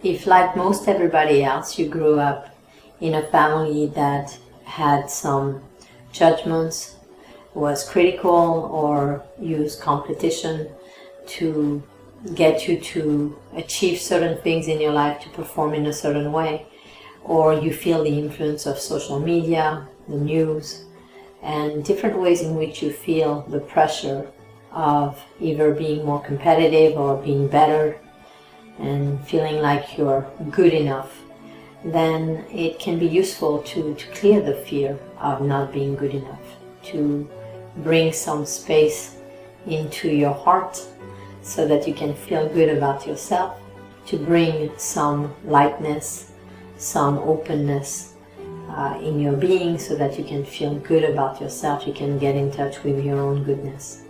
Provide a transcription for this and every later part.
If, like most everybody else, you grew up in a family that had some judgments, was critical, or used competition to get you to achieve certain things in your life, to perform in a certain way, or you feel the influence of social media, the news, and different ways in which you feel the pressure of either being more competitive or being better and feeling like you're good enough, then it can be useful to clear the fear of not being good enough, to bring some space into your heart so that you can feel good about yourself, to bring some lightness, some openness in your being so that you can feel good about yourself, you can get in touch with your own goodness.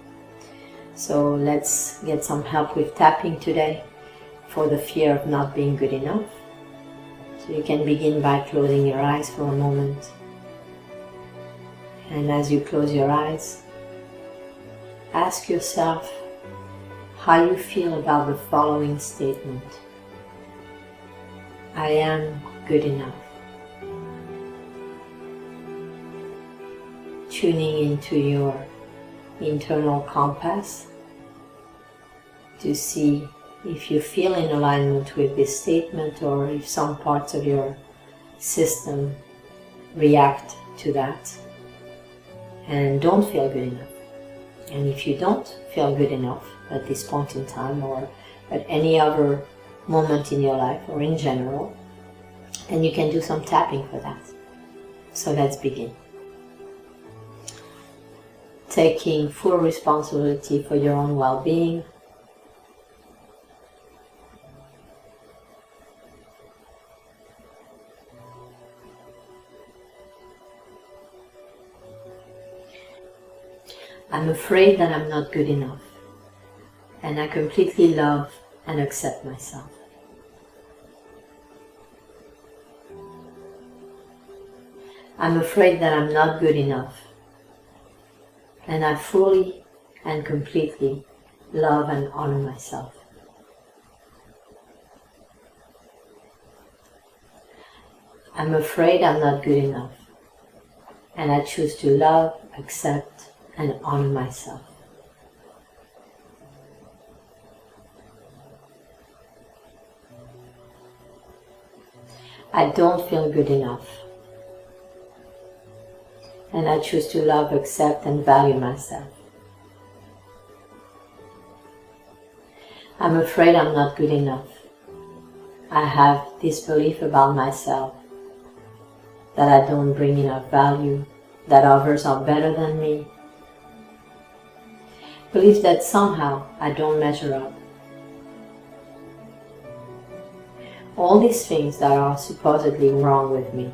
So let's get some help with tapping today for the fear of not being good enough. So you can begin by closing your eyes for a moment. And as you close your eyes, ask yourself how you feel about the following statement. I am good enough. Tuning into your internal compass to see if you feel in alignment with this statement or if some parts of your system react to that and don't feel good enough. And if you don't feel good enough at this point in time or at any other moment in your life or in general, then you can do some tapping for that. So let's begin. Taking full responsibility for your own well-being. I'm afraid that I'm not good enough, and I completely love and accept myself. I'm afraid that I'm not good enough, and I fully and completely love and honor myself. I'm afraid I'm not good enough, and I choose to love, accept, and honor myself. I don't feel good enough, and I choose to love, accept, and value myself. I'm afraid I'm not good enough. I have this belief about myself that I don't bring enough value, that others are better than me. Belief that somehow I don't measure up. All these things that are supposedly wrong with me,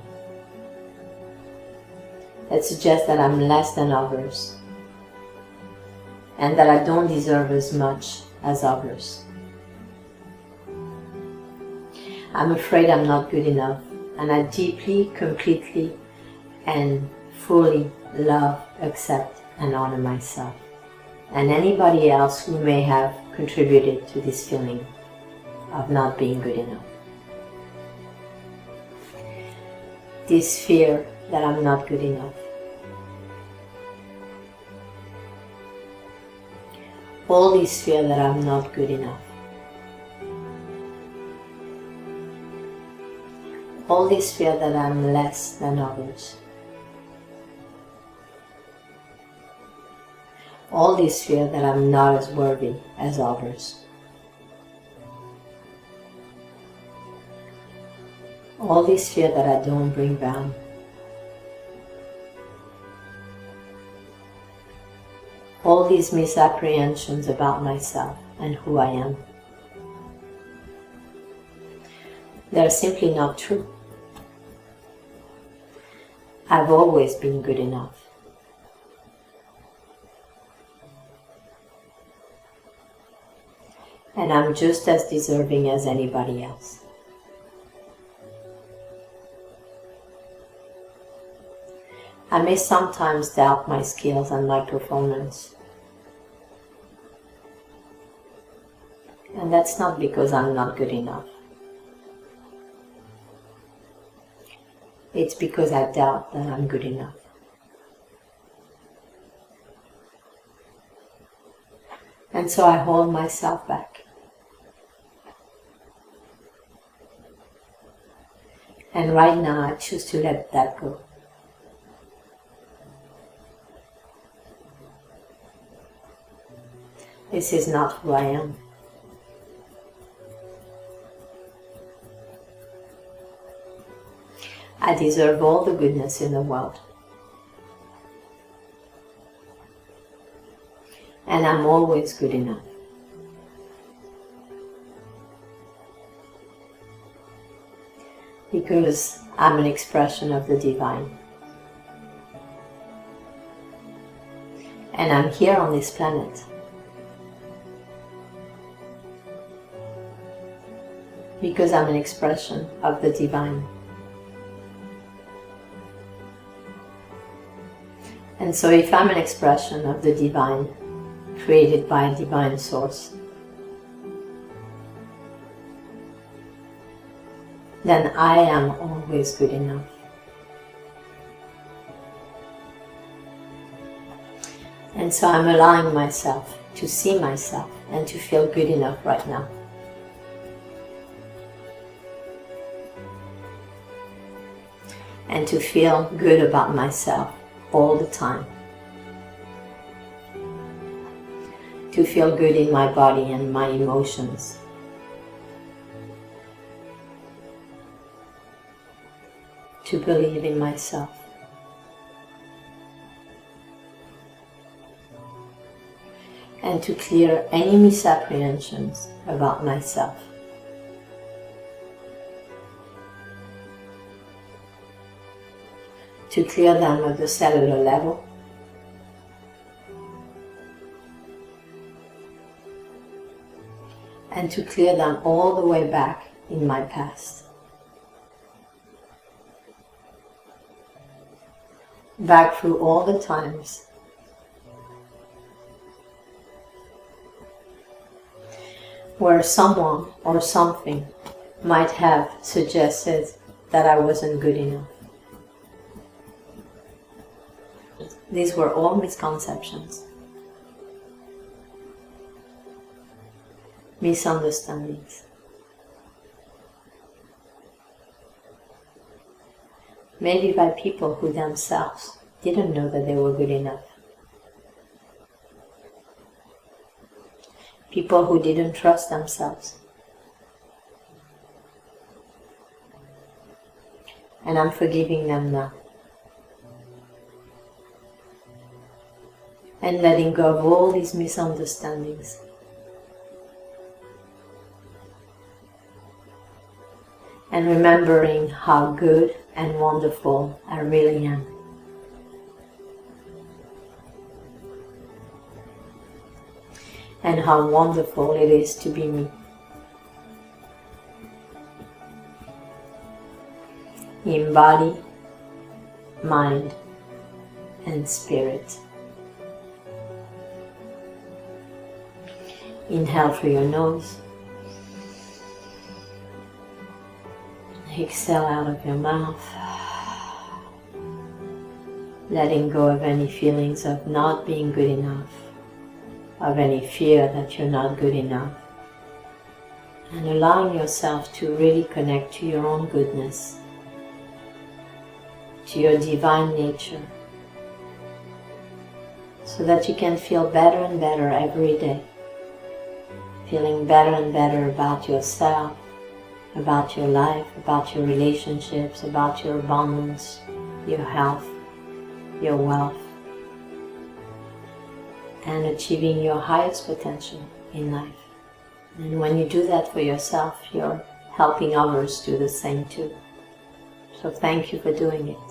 that suggest that I'm less than others and that I don't deserve as much as others. I'm afraid I'm not good enough, and I deeply, completely, and fully love, accept, and honor myself and anybody else who may have contributed to this feeling of not being good enough. This fear that I'm not good enough. All this fear that I'm not good enough. All this fear that I'm less than others. All this fear that I'm not as worthy as others. All this fear that I don't bring value. All these misapprehensions about myself and who I am. They're simply not true. I've always been good enough. And I'm just as deserving as anybody else. I may sometimes doubt my skills and my performance. And that's not because I'm not good enough. it's because I doubt that I'm good enough. And so I hold myself back. And right now I choose to let that go. This is not who I am. I deserve all the goodness in the world. And I'm always good enough. Because I'm an expression of the divine. And I'm here on this planet because I'm an expression of the divine. And so if I'm an expression of the divine, created by a divine source, then I am always good enough. And so I'm allowing myself to see myself and to feel good enough right now. And to feel good about myself all the time. To feel good in my body and my emotions. To believe in myself. And to clear any misapprehensions about myself. To clear them at the cellular level. And to clear them all the way back in my past. Back through all the times where someone or something might have suggested that I wasn't good enough. These were all misconceptions, misunderstandings. Maybe by people who themselves didn't know that they were good enough. People who didn't trust themselves. And I'm forgiving them now. And letting go of all these misunderstandings. And remembering how good and wonderful I really am. And how wonderful it is to be me. In body, mind, and spirit. Inhale through your nose. Exhale out of your mouth. Letting go of any feelings of not being good enough, of any fear that you're not good enough, and allowing yourself to really connect to your own goodness, to your divine nature, so that you can feel better and better every day, feeling better and better about yourself, about your life, about your relationships, about your abundance, your health, your wealth, and achieving your highest potential in life. And when you do that for yourself, you're helping others do the same too. So thank you for doing it.